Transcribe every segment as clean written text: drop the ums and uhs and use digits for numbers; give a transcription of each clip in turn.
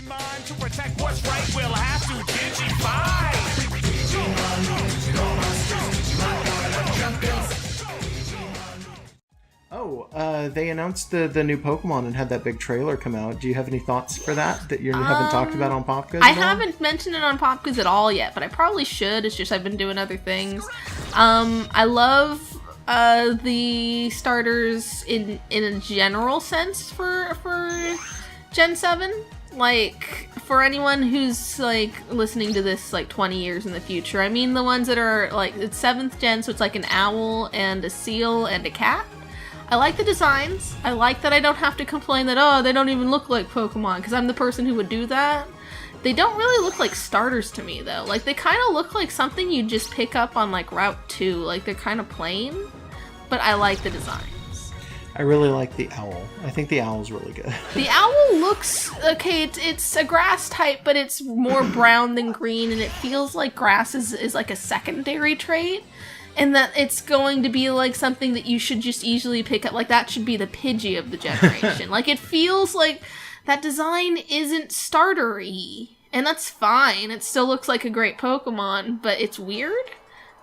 Digimon to protect what's right, we'll have to Digify. They announced the new Pokemon and had that big trailer come out. Do you have any thoughts for that you haven't talked about on Popkas? I haven't mentioned it on Popkas at all yet, but I probably should. It's just I've been doing other things. I love the starters in a general sense for Gen 7. Like, for anyone who's, like, listening to this, like, 20 years in the future, I mean the ones that are, like, it's 7th gen, so it's like an owl and a seal and a cat. I like the designs. I like that I don't have to complain that, oh, they don't even look like Pokemon, because I'm the person who would do that. They don't really look like starters to me, though. Like, they kind of look like something you'd just pick up on, like, Route 2. Like, they're kind of plain, but I like the designs. I really like the owl. I think the owl's really good. The owl looks... Okay, it's a grass type, but it's more brown than green, and it feels like grass is like a secondary trait. And that it's going to be like something that you should just easily pick up. Like, that should be the Pidgey of the generation. Like, it feels like that design isn't starter-y. And that's fine. It still looks like a great Pokemon, but it's weird.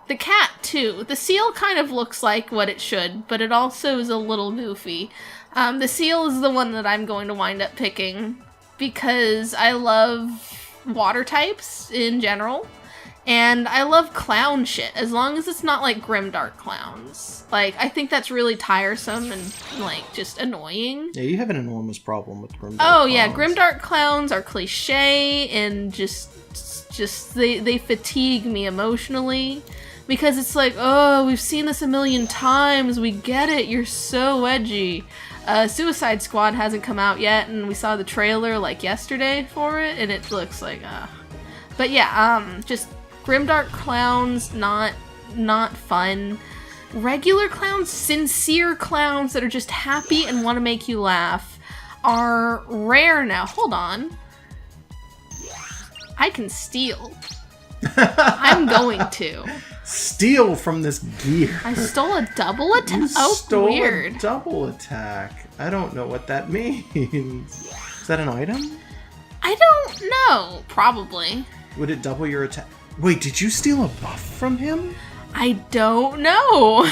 The cat, too. The seal kind of looks like what it should, but it also is a little goofy. The seal is the one that I'm going to wind up picking because I love water types in general. And I love clown shit, as long as it's not, like, grimdark clowns. Like, I think that's really tiresome and, like, just annoying. Yeah, you have an enormous problem with grimdark clowns. Yeah, grimdark clowns are cliche and just they fatigue me emotionally. Because it's like, oh, we've seen this a million times, we get it, you're so edgy. Suicide Squad hasn't come out yet, and we saw the trailer, like, yesterday for it, and it looks like, But yeah, just... Grimdark clowns, not fun. Regular clowns, sincere clowns that are just happy and want to make you laugh are rare now. Hold on. I can steal. I'm going to. Steal from this gear. I stole a double attack? Weird. A double attack. I don't know what that means. Is that an item? I don't know. Probably. Would it double your attack? Wait, did you steal a buff from him? I don't know.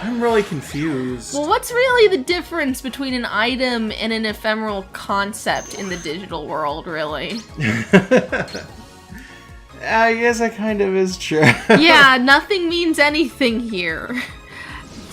I'm really confused. Well, what's really the difference between an item and an ephemeral concept in the digital world, really? I guess that kind of is true. Yeah, nothing means anything here.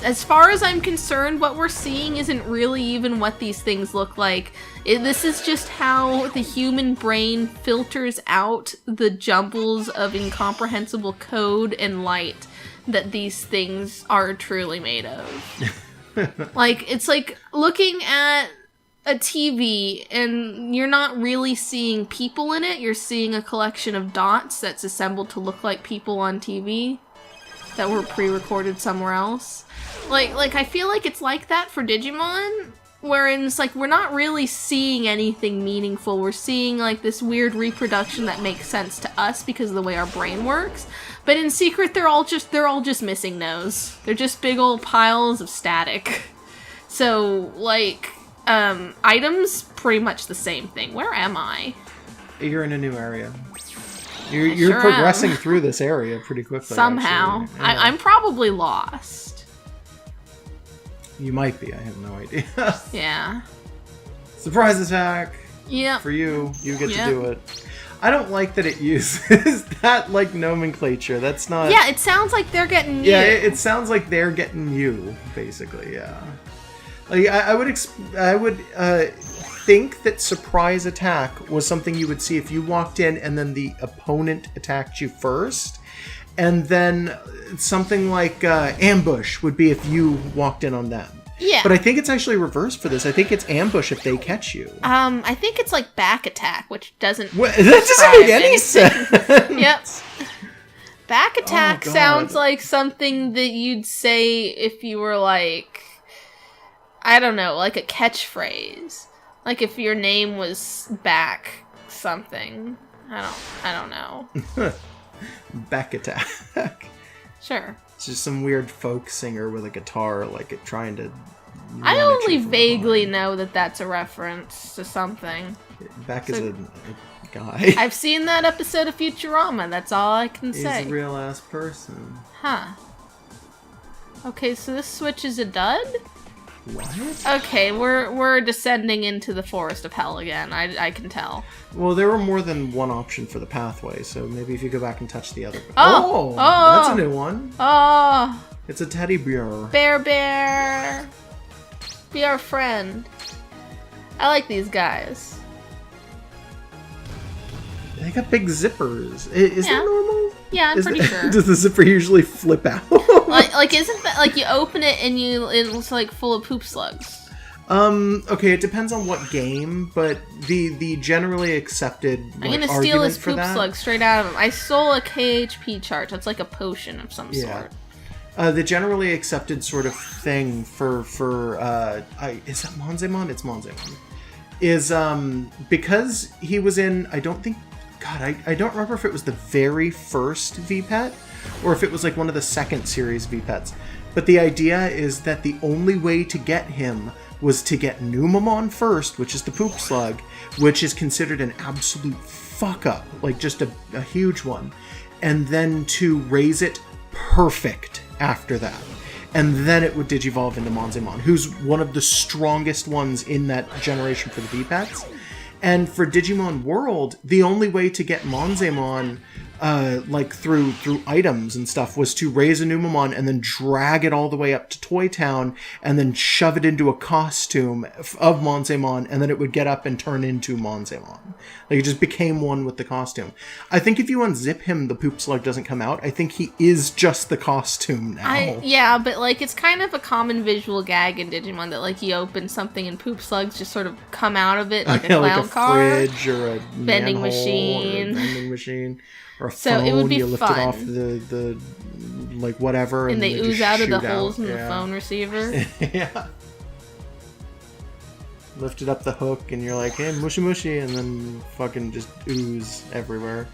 As far as I'm concerned, what we're seeing isn't really even what these things look like. This is just how the human brain filters out the jumbles of incomprehensible code and light that these things are truly made of. Like, it's like looking at a TV and you're not really seeing people in it, you're seeing a collection of dots that's assembled to look like people on TV that were pre-recorded somewhere else. Like I feel like it's like that for Digimon, wherein it's like we're not really seeing anything meaningful. We're seeing like this weird reproduction that makes sense to us because of the way our brain works. But in secret, they're all just missing nose. They're just big old piles of static. So like items, pretty much the same thing. Where am I? You're in a new area. You're sure progressing through this area pretty quickly. Somehow. Yeah. I'm probably lost. You might be, I have no idea. Yeah. Surprise attack! Yeah. For you. You get to do it. I don't like that it uses that, like, nomenclature. That's not... Yeah, it sounds like they're getting you. Yeah, it sounds like they're getting you, basically, yeah. Like, I would think that surprise attack was something you would see if you walked in and then the opponent attacked you first. And then something like ambush would be if you walked in on them. Yeah. But I think it's actually reversed for this. I think it's ambush if they catch you. I think it's like back attack, which doesn't... That doesn't make any sense. Yep. Back attack sounds like something that you'd say if you were like... I don't know, like a catchphrase. Like if your name was back something. I don't know. Back attack. Sure. It's just some weird folk singer with a guitar, like trying to I wanna only cheer from vaguely know that that's a reference to something. behind. Beck is a guy. I've seen that episode of Futurama, that's all I can He's say. a real ass person. Huh. Okay, so this switch is a dud? What? Okay, we're descending into the forest of hell again, I can tell. Well, there were more than one option for the pathway, so maybe if you go back and touch the other. Oh! That's a new one. Oh! It's a teddy bear. Bear! Be our friend. I like these guys. They got big zippers. Is that normal? Yeah, I'm pretty sure. Does the zipper usually flip out? like isn't that like you open it and it's like full of poop slugs? Okay, it depends on what game, but the generally accepted I'm gonna steal his poop slug straight out of him. I stole a KHP charge. That's like a potion of some sort. The generally accepted sort of thing for is that Monzemon? It's Monzemon. Is because he was in, I don't think, God, I don't remember if it was the very first VPET or if it was like one of the second series VPETs. But the idea is that the only way to get him was to get Numamon first, which is the poop slug, which is considered an absolute fuck up, like just a huge one, and then to raise it perfect after that. And then it would digivolve into Monzemon, who's one of the strongest ones in that generation for the VPETs. And for Digimon World, the only way to get Monzemon, like through items and stuff, was to raise a Numamon and then drag it all the way up to Toy Town and then shove it into a costume of Monzemon, and then it would get up and turn into Monzemon. Like, it just became one with the costume. I think if you unzip him, the poop slug doesn't come out. I think he is just the costume now. Yeah, but like it's kind of a common visual gag in Digimon that like you open something and poop slugs just sort of come out of it like a clown like a car, fridge or a vending machine, or a vending machine, or a so phone. it would be you lift fun. it off the like whatever, and they ooze just out of the shoot holes in Yeah. the phone receiver. Yeah. Lift it up the hook, and you're like, hey, mushy mushy, and then fucking just ooze everywhere.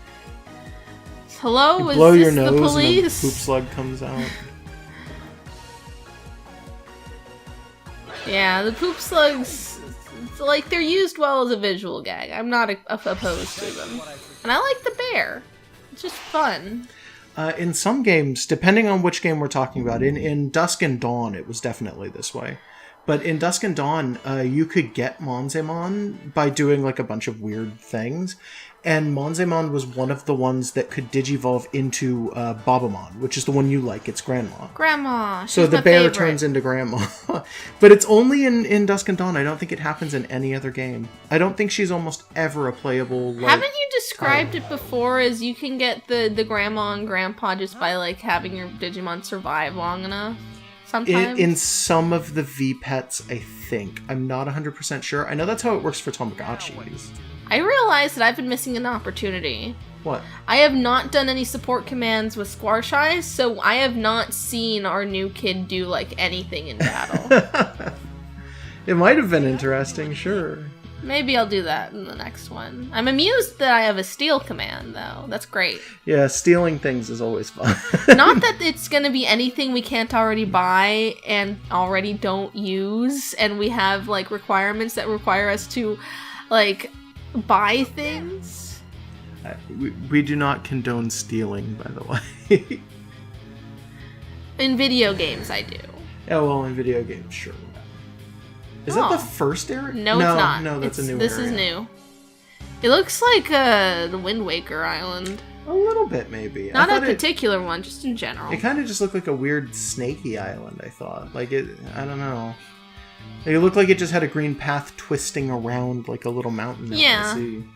Hello, You is blow this your the nose, and then police? poop slug comes out. Yeah, the poop slugs, like, they're used well as a visual gag. I'm not opposed to them. And I like the bear. It's just fun. In some games, depending on which game we're talking about, in Dusk and Dawn, it was definitely this way. But in Dusk and Dawn, you could get Monzemon by doing like a bunch of weird things. And Monzemon was one of the ones that could digivolve into Babamon, which is the one you like. It's Grandma. Grandma. She's So the my bear favorite. turns into Grandma. But it's only in Dusk and Dawn. I don't think it happens in any other game. I don't think she's almost ever a playable... Like, Haven't you described it before as you can get the grandma and grandpa just by like having your Digimon survive long enough? Sometimes? In some of the VPETs, I think. I'm not 100% sure. I know that's how it works for Tamagotchis. I realize that I've been missing an opportunity. What? I have not done any support commands with Squash Eyes, so I have not seen our new kid do like anything in battle. It might have been interesting, sure. Maybe I'll do that in the next one. I'm amused that I have a steal command, though. That's great. Yeah, stealing things is always fun. Not that it's gonna be anything we can't already buy and already don't use, and we have, like, requirements that require us to, like, buy things. We do not condone stealing, by the way. In video games, I do. Yeah, well, in video games, sure. Is that the first area? No, it's not. No, that's a new This area. is new. It looks like the Wind Waker Island. A little bit, maybe. Not I a thought particular one, just in general. It kind of just looked like a weird snaky island, I thought. Like, I don't know. It looked like it just had a green path twisting around like a little mountain. Out Yeah. in the sea.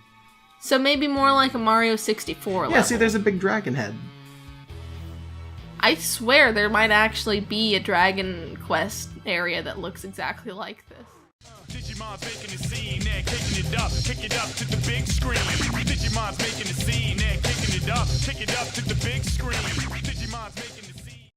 So maybe more like a Mario 64 level. Yeah, see, there's a big dragon head. I swear there might actually be a Dragon Quest area that looks exactly like this. Digimon's making a scene, they're kicking it up to the big screen. Digimon's making a scene, they're kicking it up to the big screen. Digimon's making